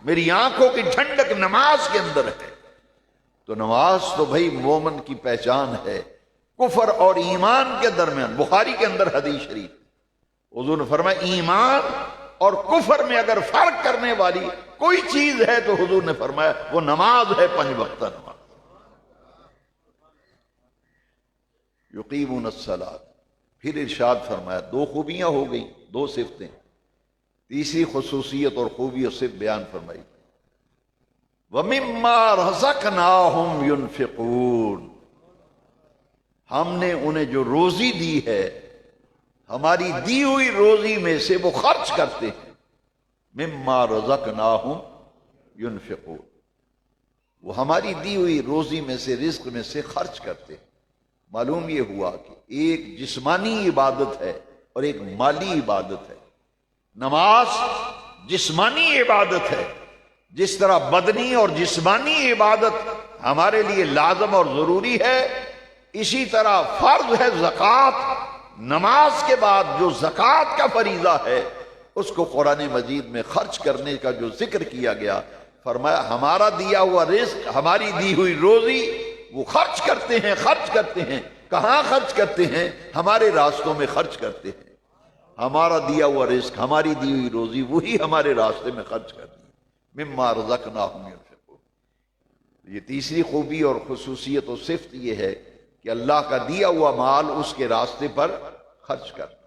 میری آنکھوں کی ٹھنڈک نماز کے اندر ہے۔ تو نماز تو بھائی مومن کی پہچان ہے۔ کفر اور ایمان کے درمیان بخاری کے اندر حدیث شریف حضور نے فرمایا ایمان اور کفر میں اگر فرق کرنے والی کوئی چیز ہے تو حضور نے فرمایا وہ نماز ہے، 5 وقتہ نماز۔ یقیمون الصلاۃ، پھر ارشاد فرمایا 2 خوبیاں ہو گئیں، 2 صفتیں، تیسری خصوصیت اور خوبی اور صفت بیان فرمائی وَمِمَّا رَزَقْنَاهُمْ يُنْفِقُونَ، ہم نے انہیں جو روزی دی ہے، ہماری دی ہوئی روزی میں سے وہ خرچ کرتے ہیں۔ مِمَّا رَزَقْنَاهُمْ يُنْفِقُونَ، وہ ہماری دی ہوئی روزی میں سے، رزق میں سے خرچ کرتے ہیں۔ معلوم یہ ہوا کہ ایک جسمانی عبادت ہے اور ایک مالی عبادت ہے۔ نماز جسمانی عبادت ہے، جس طرح بدنی اور جسمانی عبادت ہمارے لیے لازم اور ضروری ہے، اسی طرح فرض ہے زکوٰۃ۔ نماز کے بعد جو زکوٰۃ کا فریضہ ہے اس کو قرآن مجید میں خرچ کرنے کا جو ذکر کیا گیا، فرمایا ہمارا دیا ہوا رزق، ہماری دی ہوئی روزی وہ خرچ کرتے ہیں۔ کہاں خرچ کرتے ہیں؟ ہمارے راستوں میں خرچ کرتے ہیں۔ ہمارا دیا ہوا رزق، ہماری دی ہوئی روزی وہی ہمارے راستے میں خرچ کرتے ہیں۔ مما رزقناہم ينفقون، یہ تیسری خوبی اور خصوصیت و صفت یہ ہے کہ اللہ کا دیا ہوا مال اس کے راستے پر خرچ کرنا،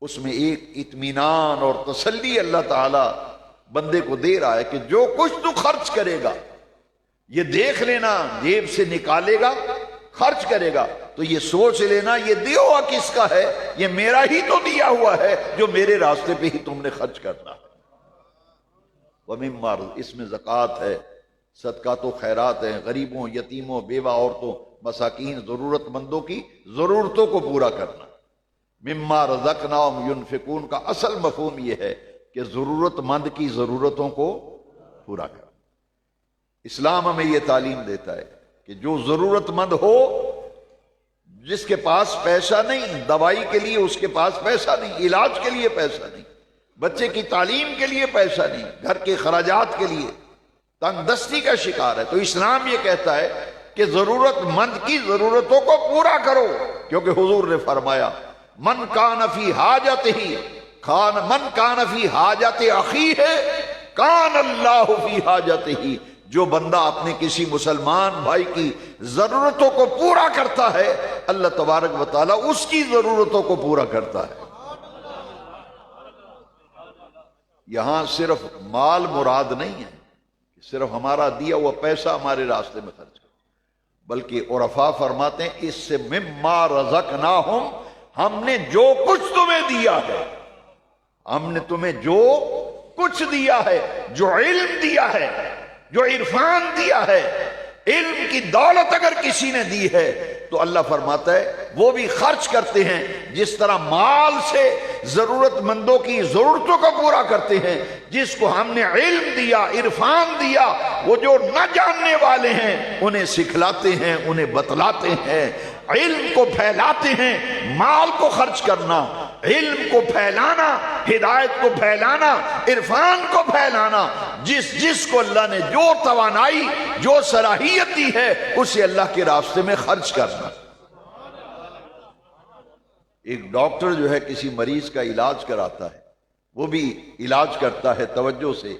اس میں ایک اطمینان اور تسلی اللہ تعالی بندے کو دے رہا ہے کہ جو کچھ تو خرچ کرے گا یہ دیکھ لینا، جیب سے نکالے گا خرچ کرے گا تو یہ سوچ لینا یہ دیا ہوا کس کا ہے، یہ میرا ہی تو دیا ہوا ہے جو میرے راستے پہ ہی تم نے خرچ کرنا ہے۔ وَمِمَّا، اس میں زکوٰۃ ہے، صدقات و خیرات ہیں، غریبوں، یتیموں، بیوہ عورتوں، مساکین، ضرورت مندوں کی ضرورتوں کو پورا کرنا۔ مما رزقناہم ينفقون کا اصل مفہوم یہ ہے کہ ضرورت مند کی ضرورتوں کو پورا کرنا۔ اسلام ہمیں یہ تعلیم دیتا ہے کہ جو ضرورت مند ہو، جس کے پاس پیسہ نہیں، دوائی کے لیے اس کے پاس پیسہ نہیں، علاج کے لیے پیسہ نہیں، بچے کی تعلیم کے لیے پیسہ نہیں، گھر کے خراجات کے لیے تنگ دستی کا شکار ہے، تو اسلام یہ کہتا ہے کہ ضرورت مند کی ضرورتوں کو پورا کرو، کیونکہ حضور نے فرمایا من کان فی حاجتہ، من کان فی حاجت اخیہ کان اللہ فی حاجتہ، جو بندہ اپنے کسی مسلمان بھائی کی ضرورتوں کو پورا کرتا ہے اللہ تبارک و تعالی اس کی ضرورتوں کو پورا کرتا ہے۔ یہاں صرف مال مراد نہیں ہے، صرف ہمارا دیا ہوا پیسہ ہمارے راستے میں خرچ کرو، بلکہ عرفاء فرماتے ہیں اس سے مما رزقناہم، ہم نے جو کچھ تمہیں دیا ہے، ہم نے تمہیں جو کچھ دیا ہے، جو علم دیا ہے، جو عرفان دیا ہے، علم کی دولت اگر کسی نے دی ہے تو اللہ فرماتا ہے وہ بھی خرچ کرتے ہیں، جس طرح مال سے ضرورت مندوں کی ضرورتوں کو پورا کرتے ہیں، جس کو ہم نے علم دیا، عرفان دیا، وہ جو نہ جاننے والے ہیں انہیں سکھلاتے ہیں، انہیں بتلاتے ہیں، علم کو پھیلاتے ہیں۔ مال کو خرچ کرنا، علم کو پھیلانا، ہدایت کو پھیلانا، عرفان کو پھیلانا، جس کو اللہ نے جو توانائی، جو صلاحیت دی ہے اسے اللہ کے راستے میں خرچ کرنا۔ ایک ڈاکٹر جو ہے کسی مریض کا علاج کراتا ہے، وہ بھی علاج کرتا ہے توجہ سے،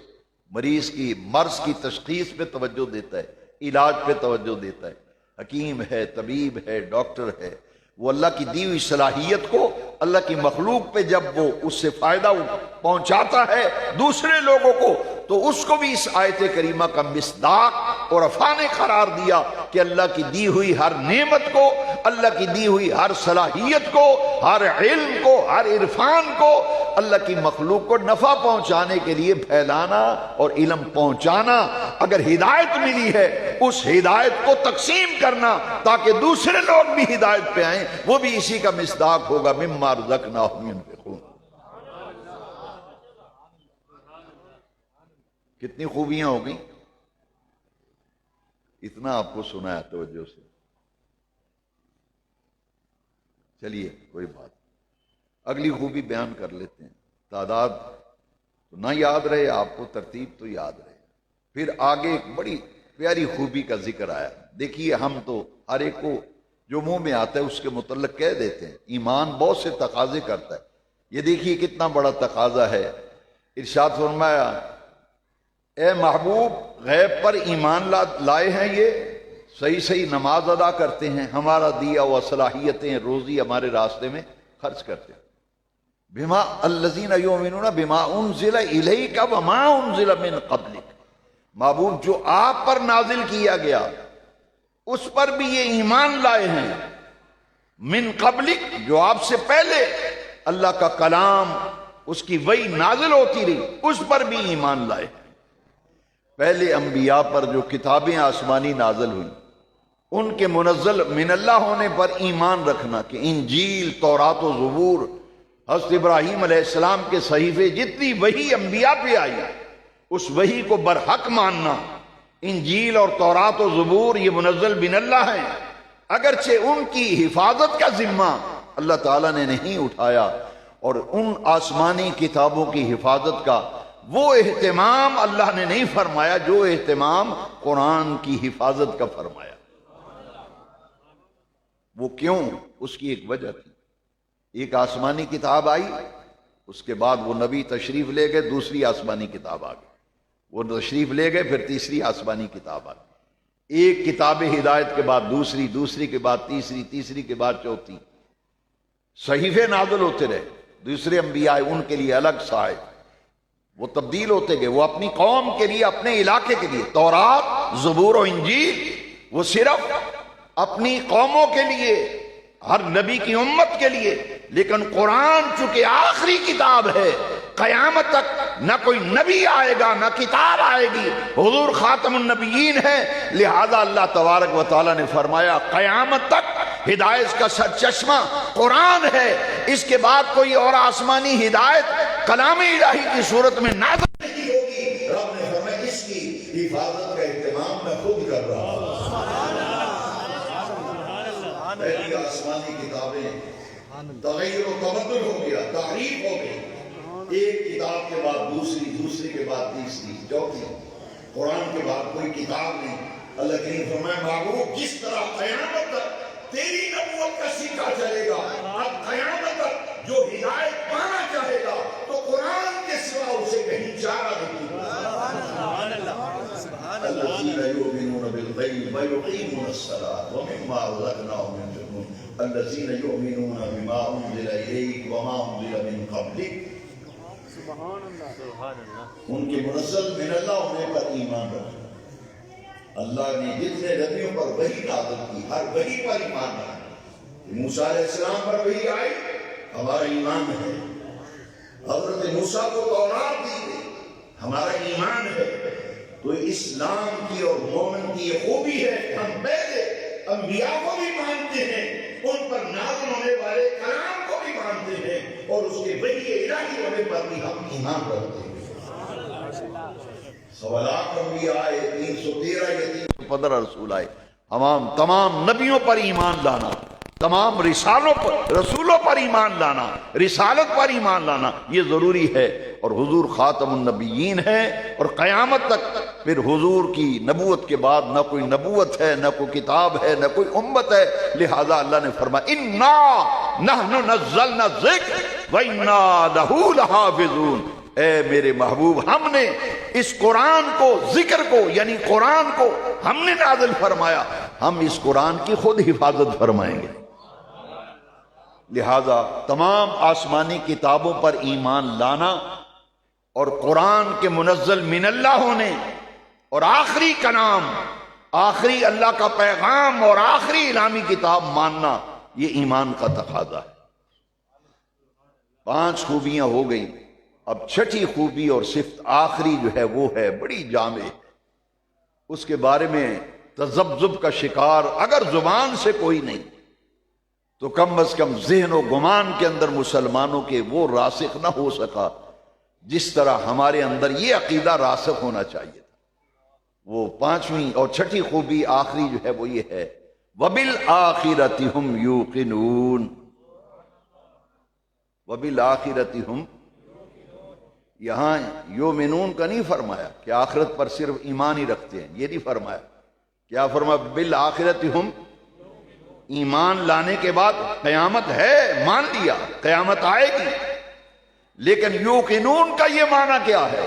مریض کی مرض کی تشخیص پہ توجہ دیتا ہے، علاج پہ توجہ دیتا ہے، حکیم ہے، طبیب ہے، ڈاکٹر ہے، وہ اللہ کی دی ہوئی صلاحیت کو اللہ کی مخلوق پہ جب وہ اس سے فائدہ پہنچاتا ہے دوسرے لوگوں کو، تو اس کو بھی اس آیت کریمہ کا مصداق عرفاء نے قرار دیا کہ اللہ کی دی ہوئی ہر نعمت کو، اللہ کی دی ہوئی ہر صلاحیت کو، ہر علم کو، ہر عرفان کو اللہ کی مخلوق کو نفع پہنچانے کے لیے پھیلانا اور علم پہنچانا۔ اگر ہدایت ملی ہے اس ہدایت کو تقسیم کرنا تاکہ دوسرے لوگ بھی ہدایت پہ آئیں، وہ بھی اسی کا مصداق ہوگا، مما رزقناہم ينفقون۔ کتنی خوبیاں ہو گئیں، اتنا آپ کو سنا ہے توجہ سے۔ چلیے کوئی بات، اگلی خوبی بیان کر لیتے ہیں۔ تعداد تو نہ یاد رہے آپ کو، ترتیب تو یاد رہے۔ پھر آگے ایک بڑی پیاری خوبی کا ذکر آیا۔ دیکھیے ہم تو ہر ایک کو جو منہ میں آتا ہے اس کے متعلق کہہ دیتے ہیں، ایمان بہت سے تقاضے کرتا ہے۔ یہ دیکھیے کتنا بڑا تقاضا ہے۔ ارشاد فرمایا اے محبوب غیب پر ایمان لائے ہیں، یہ صحیح نماز ادا کرتے ہیں، ہمارا دیا ہوا صلاحیتیں، روزی ہمارے راستے میں خرچ کرتے ہیں۔ بما الذین یؤمنون بما انزل الیک وما انزل من قبلک، محبوب جو آپ پر نازل کیا گیا اس پر بھی یہ ایمان لائے ہیں، من قبلک جو آپ سے پہلے اللہ کا کلام، اس کی وحی نازل ہوتی رہی، اس پر بھی ایمان لائے ہیں۔ پہلے انبیاء پر جو کتابیں آسمانی نازل ہوئی ان کے منزل من اللہ ہونے پر ایمان رکھنا، کہ انجیل، تورات و زبور، حضرت ابراہیم علیہ السلام کے صحیفے، جتنی وحی انبیاء پہ آئی اس وحی کو برحق ماننا۔ انجیل اور تورات و زبور یہ منزل من اللہ ہیں، اگرچہ ان کی حفاظت کا ذمہ اللہ تعالیٰ نے نہیں اٹھایا، اور ان آسمانی کتابوں کی حفاظت کا وہ اہتمام اللہ نے نہیں فرمایا جو اہتمام قرآن کی حفاظت کا فرمایا۔ وہ کیوں؟ اس کی ایک وجہ تھی۔ ایک آسمانی کتاب آئی، اس کے بعد وہ نبی تشریف لے گئے، دوسری آسمانی کتاب آ گئی، وہ تشریف لے گئے، پھر تیسری آسمانی کتاب آ گئی۔ ایک کتاب ہدایت کے بعد دوسری، دوسری کے بعد تیسری، تیسری کے بعد چوتھی، صحیفے نازل ہوتے رہے۔ دوسرے انبیاء ان کے لیے الگ صاحب، وہ تبدیل ہوتے گئے، وہ اپنی قوم کے لیے، اپنے علاقے کے لیے۔ تورات، زبور و انجیل وہ صرف اپنی قوموں کے لیے، ہر نبی کی امت کے لیے، لیکن قرآن چونکہ آخری کتاب ہے، قیامت تک نہ کوئی نبی آئے گا نہ کتاب آئے گی، حضور خاتم النبیین ہے، لہذا اللہ تبارک و تعالیٰ نے فرمایا قیامت تک ہدایت کا سرچشمہ قرآن ہے، اس کے بعد کوئی اور آسمانی ہدایت کلام الہی کی صورت میں نازل نہیں ہوگی۔ رب نے فرمایا اس کی حفاظت کا اہتمام میں خود کر رہا ہوں۔ پہلی آسمانی کتابیں تغیر و تبدل ہو گیا، تحریف ہو گئی، ایک کتاب کے بعد دوسری، دوسری کے بعد تیسری، چوتھی، قرآن کے بعد کوئی کتاب نہیں۔ اللہ کریم فرمایا محبوب جس طرح قیامت تک تیری نبوت کا سکہ چلے گا، اب قیامت تک جو ہدایت پانا چاہے گا تو قرآن کے سوا اسے کہیں چارہ نہیں۔ الصلاة ومما رزقناهم ينفقون الذين يؤمنون بما أنزل إليك وما أنزل من قبلك. ان کے منزل من اللہ ہونے پر ایمان رکھنا. اللہ نے جتنے نبیوں پر وحی نازل کی ہر وحی پر ایمان رکھنا. موسیٰ علیہ السلام پر وحی آئی ہمارا ایمان ہے. حضرت موسیٰ کو تورات دی گئی ہمارا ایمان ہے. تو اسلام کی اور مومن کی یہ خوبی ہے ہم پہلے انبیاء کو بھی مانتے ہیں, ان پر نازل ہونے والے کلام کو بھی مانتے ہیں, اور اس کے وحی الہی ہونے پر بھی ہم ایمان رکھتے ہیں. سوالات انبیاء آئے 313 یا 315 رسول آئے. تمام نبیوں پر ایمان لانا, تمام رسولوں پر ایمان لانا, رسالت پر ایمان لانا یہ ضروری ہے. اور حضور خاتم النبیین ہے, اور قیامت تک پھر حضور کی نبوت کے بعد نہ کوئی نبوت ہے, نہ کوئی کتاب ہے, نہ کوئی امت ہے. لہذا اللہ نے فرمایا اِنَّا نَحْنُ نَزَّلْنَا الذِّكْرَ وَإِنَّا لَهُ لَحَافِظُونَ. اے میرے محبوب, ہم نے اس قرآن کو, ذکر کو یعنی قرآن کو ہم نے نازل فرمایا, ہم اس قرآن کی خود حفاظت فرمائیں گے. لہذا تمام آسمانی کتابوں پر ایمان لانا اور قرآن کے منزل من اللہ ہونے اور آخری کلام, آخری اللہ کا پیغام اور آخری الہامی کتاب ماننا یہ ایمان کا تقاضا ہے. 5 خوبیاں ہو گئی. اب 6ٹھی خوبی اور صفت آخری جو ہے وہ ہے بڑی جامع. اس کے بارے میں تذبذب کا شکار اگر زبان سے کوئی نہیں تو کم از کم ذہن و گمان کے اندر مسلمانوں کے وہ راسخ نہ ہو سکا جس طرح ہمارے اندر یہ عقیدہ راسخ ہونا چاہیے تھا. وہ 5ویں اور 6ٹھی خوبی آخری جو ہے وہ یہ ہے وَبِالْآخِرَةِ هُمْ يُوقِنُونَ. وَبِالْآخِرَةِ هُمْ, یہاں یومنون کا نہیں فرمایا کہ آخرت پر صرف ایمان ہی رکھتے ہیں, یہ نہیں فرمایا. کیا فرمایا؟ بالآخرت ہم, ایمان لانے کے بعد قیامت ہے مان لیا, قیامت آئے گی, لیکن یوقنون کا یہ معنی کیا ہے؟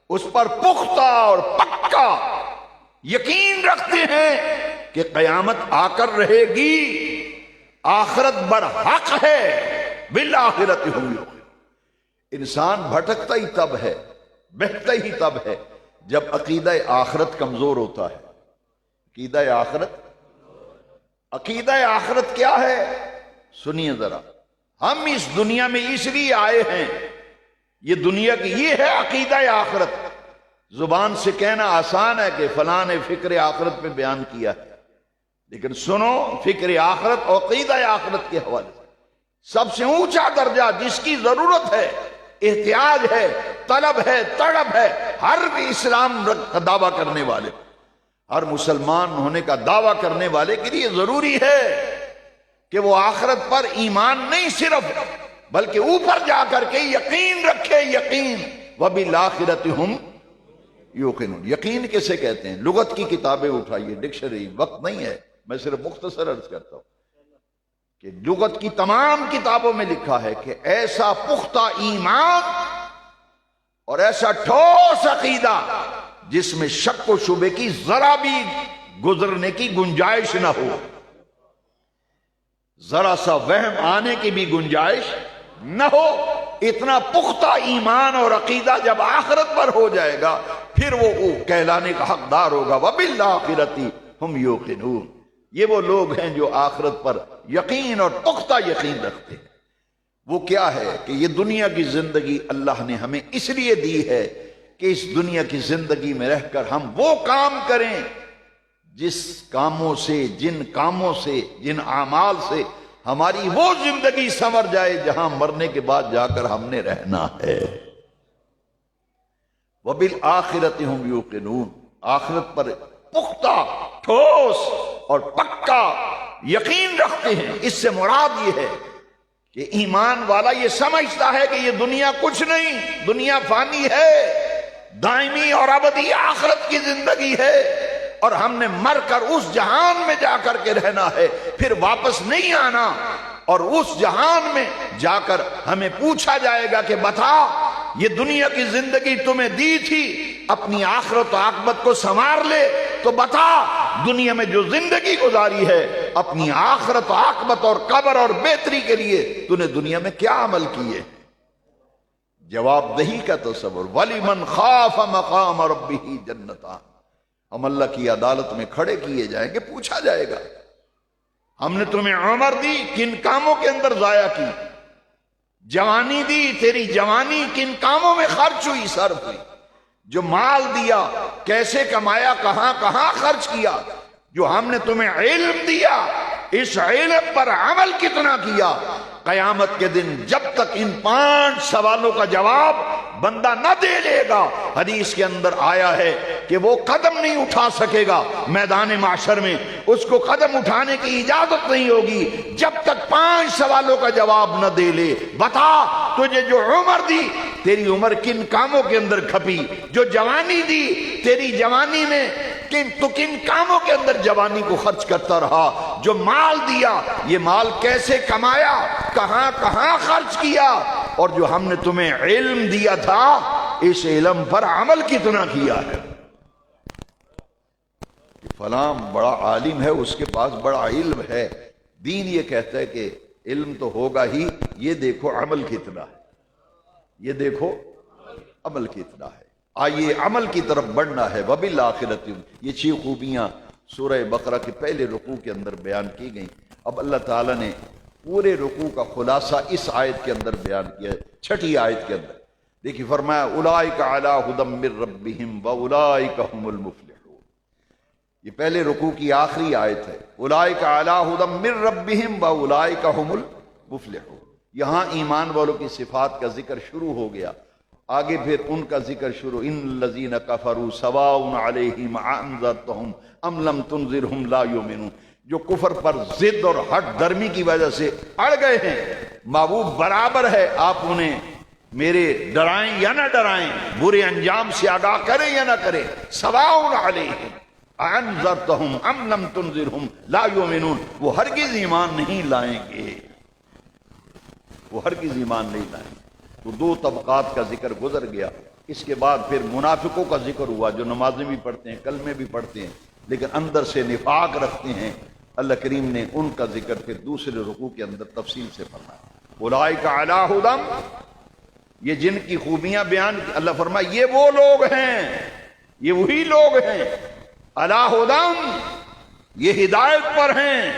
اس پر پختہ اور پکا یقین رکھتے ہیں کہ قیامت آ کر رہے گی, آخرت برحق ہے. بالآخرت ہم یوقنون. انسان بھٹکتا ہی تب ہے, بہتا ہی تب ہے جب عقیدہ آخرت کمزور ہوتا ہے. عقیدہ آخرت کیا ہے؟ سنیے ذرا. ہم اس دنیا میں اس لیے آئے ہیں, یہ دنیا کی یہ ہے عقیدہ آخرت. زبان سے کہنا آسان ہے کہ فلاں نے فکر آخرت پہ بیان کیا ہے, لیکن سنو, فکر آخرت اور عقیدہ آخرت کے حوالے سے سب سے اونچا درجہ جس کی ضرورت ہے, احتیاج ہے, طلب ہے, تڑپ ہے, ہر اسلام کا دعویٰ کرنے والے, ہر مسلمان ہونے کا دعویٰ کرنے والے کے لیے ضروری ہے کہ وہ آخرت پر ایمان نہیں صرف بلکہ اوپر جا کر کے یقین رکھے. یقین وَبِالْآخِرَةِ هُمْ يُوقِنُونَ. یقین کسے کہتے ہیں؟ لغت کی کتابیں اٹھائیے, ڈکشنری, وقت نہیں ہے, میں صرف مختصر عرض کرتا ہوں کہ لغت کی تمام کتابوں میں لکھا ہے کہ ایسا پختہ ایمان اور ایسا ٹھوس عقیدہ جس میں شک و شبے کی ذرا بھی گزرنے کی گنجائش نہ ہو, ذرا سا وہم آنے کی بھی گنجائش نہ ہو. اتنا پختہ ایمان اور عقیدہ جب آخرت پر ہو جائے گا پھر وہ کہلانے کا حقدار ہوگا وَبِالْآخِرَةِ هُمْ يُوقِنُونَ. یہ وہ لوگ ہیں جو آخرت پر یقین اور پختہ یقین رکھتے ہیں. وہ کیا ہے کہ یہ دنیا کی زندگی اللہ نے ہمیں اس لیے دی ہے کہ اس دنیا کی زندگی میں رہ کر ہم وہ کام کریں جس کاموں سے, جن کاموں سے, جن اعمال سے ہماری وہ زندگی سنور جائے جہاں مرنے کے بعد جا کر ہم نے رہنا ہے. وَبِالْآخِرَةِ هُمْ يُوقِنُونَ. آخرت پر پختہ, ٹھوس اور پکا یقین رکھتے ہیں. اس سے مراد یہ ہے کہ ایمان والا یہ سمجھتا ہے کہ یہ دنیا کچھ نہیں, دنیا فانی ہے, دائمی اور ابدی آخرت کی زندگی ہے, اور ہم نے مر کر اس جہان میں جا کر کے رہنا ہے, پھر واپس نہیں آنا. اور اس جہان میں جا کر ہمیں پوچھا جائے گا کہ بتا, یہ دنیا کی زندگی تمہیں دی تھی, اپنی آخرت و عاقبت کو سنوار لے, تو بتا دنیا میں جو زندگی گزاری ہے اپنی آخرت عاقبت اور قبر اور بہتری کے لیے تو نے دنیا میں کیا عمل کیے؟ جواب دہی کا تصور، وَلِمَنْ خَافَ مَقَامَ رَبِّهِ جَنَّتَانِ، ہم اللہ کی عدالت میں کھڑے کیے جائیں گے، پوچھا جائے گا ہم نے تمہیں عمر دی، کن کاموں کے اندر ضائع کی؟ جوانی دی، تیری جوانی کن کاموں میں خرچ ہوئی، صرف ہوئی؟ جو مال دیا کیسے کمایا، کہاں کہاں خرچ کیا؟ جو ہم نے تمہیں علم دیا اس علم پر عمل کتنا کیا؟ قیامت کے دن جب تک ان 5 سوالوں کا جواب بندہ نہ دے لے گا، حدیث کے اندر آیا ہے کہ وہ قدم نہیں اٹھا سکے گا میدان معاشر میں، اس کو قدم اٹھانے کی اجازت نہیں ہوگی جب تک 5 سوالوں کا جواب نہ دے لے۔ بتا تجھے جو عمر دی تیری عمر کن کاموں کے اندر کھپی؟ جو جوانی دی تیری جوانی میں کن کاموں کے اندر جوانی کو خرچ کرتا رہا؟ جو مال دیا یہ مال کیسے کمایا، کہاں کہاں خرچ کیا؟ اور جو ہم نے تمہیں علم دیا تھا اس علم پر عمل کتنا کیا ہے؟ فلاں بڑا عالم ہے، اس کے پاس بڑا علم ہے، دین یہ کہتا ہے کہ علم تو ہوگا ہی، یہ دیکھو عمل کتنا ہے، یہ دیکھو عمل کتنا ہے۔ آئیے عمل کی طرف بڑھنا ہے۔ وَبِالْآخِرَةِ، یہ 6 خوبیاں سورہ بقرہ کے پہلے رکوع کے اندر بیان کی گئیں۔ اب اللہ تعالیٰ نے پورے رکوع کا خلاصہ اس آیت کے اندر بیان کیا ہے، 6 آیت کے اندر۔ دیکھیے فرمایا اولئک علی ھدی من ربہم واولئک ھم المفلحون، یہ پہلے رکوع کی آخری آیت ہے، اولئک علی ھدی من ربہم واولئک ھم المفلحون۔ یہاں ایمان والوں کی صفات کا ذکر شروع ہو گیا، آگے پھر ان کا ذکر شروع، ان الذین کفروا سواء علیہم انذرتہم ام لم تنذرہم لا یؤمنون، جو کفر پر ضد اور ہٹ درمی کی وجہ سے اڑ گئے ہیں، محبوب برابر ہے آپ انہیں میرے ڈرائیں یا نہ ڈرائیں، برے انجام سے آگاہ کریں یا نہ کریں، سواء علیہم انذرتہم ام لم تنذرہم لا یؤمنون، وہ ہرگز ایمان نہیں لائیں گے، وہ ہرگز ایمان نہیں لائیں گے۔ تو 2 طبقات کا ذکر گزر گیا۔ اس کے بعد پھر منافقوں کا ذکر ہوا، جو نمازیں بھی پڑھتے ہیں، کلمے بھی پڑھتے ہیں، لیکن اندر سے نفاق رکھتے ہیں۔ اللہ کریم نے ان کا ذکر پھر دوسرے رکوع کے اندر تفصیل سے فرمایا۔ اولئک علی ھدی، یہ جن کی خوبیاں بیان کی، اللہ فرمایا یہ وہ لوگ ہیں، یہ وہی لوگ ہیں، علی ھدی، یہ ہدایت پر ہیں،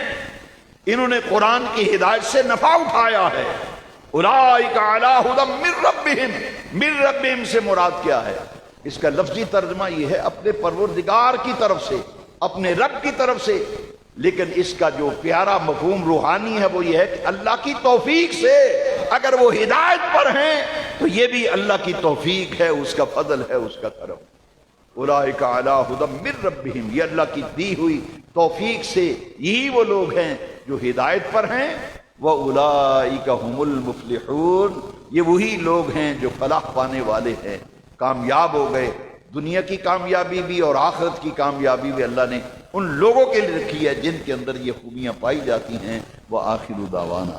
انہوں نے قرآن کی ہدایت سے نفع اٹھایا ہے۔ اولئک علی ھدی من ربہم، من ربہم سے مراد کیا ہے؟ اس کا لفظی ترجمہ یہ ہے اپنے پروردگار کی طرف سے، اپنے رب کی طرف سے، لیکن اس کا جو پیارا مفہوم روحانی ہے وہ یہ ہے کہ اللہ کی توفیق سے، اگر وہ ہدایت پر ہیں تو یہ بھی اللہ کی توفیق ہے، اس کا فضل ہے، اس کا کرم۔ اولئک علی ھدی من ربہم، یہ اللہ کی دی ہوئی توفیق سے یہی وہ لوگ ہیں جو ہدایت پر ہیں۔ وَأُولَئِكَ هُمُ الْمُفْلِحُونَ، یہ وہی لوگ ہیں جو فلاح پانے والے ہیں، کامیاب ہو گئے۔ دنیا کی کامیابی بھی اور آخرت کی کامیابی بھی اللہ نے ان لوگوں کے لیے رکھی ہے جن کے اندر یہ خوبیاں پائی جاتی ہیں۔ وَآخِرُ دَعْوَانَا